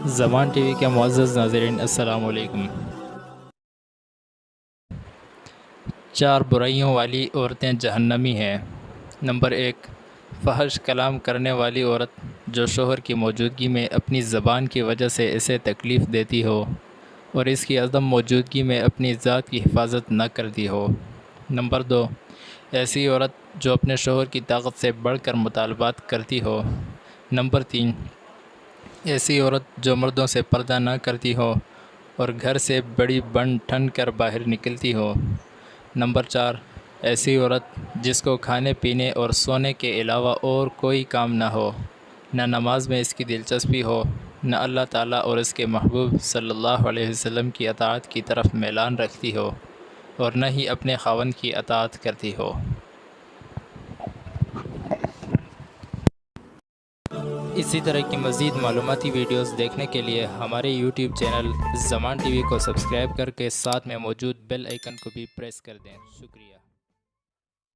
زمان T V کے معزز ناظرین السلام علیکم۔ 4 برائیوں والی عورتیں جہنمی ہیں۔ نمبر 1، فحش کلام کرنے والی عورت جو شوہر کی موجودگی میں اپنی زبان کی وجہ سے اسے تکلیف دیتی ہو اور اس کی عدم موجودگی میں اپنی ذات کی حفاظت نہ کرتی ہو۔ نمبر 2، ایسی عورت جو اپنے شوہر کی طاقت سے بڑھ کر مطالبات کرتی ہو۔ نمبر 3، ایسی عورت جو مردوں سے پردہ نہ کرتی ہو اور گھر سے بڑی بن ٹھن کر باہر نکلتی ہو۔ نمبر 4، ایسی عورت جس کو کھانے پینے اور سونے کے علاوہ اور کوئی کام نہ ہو، نہ نماز میں اس کی دلچسپی ہو، نہ اللہ تعالیٰ اور اس کے محبوب صلی اللہ علیہ وسلم کی اطاعت کی طرف میلان رکھتی ہو اور نہ ہی اپنے خاوند کی اطاعت کرتی ہو۔ اسی طرح کی مزید معلوماتی ویڈیوز دیکھنے کے لیے ہمارے یوٹیوب چینل زمان ٹی وی کو سبسکرائب کر کے ساتھ میں موجود بیل آئیکن کو بھی پریس کر دیں۔ شکریہ۔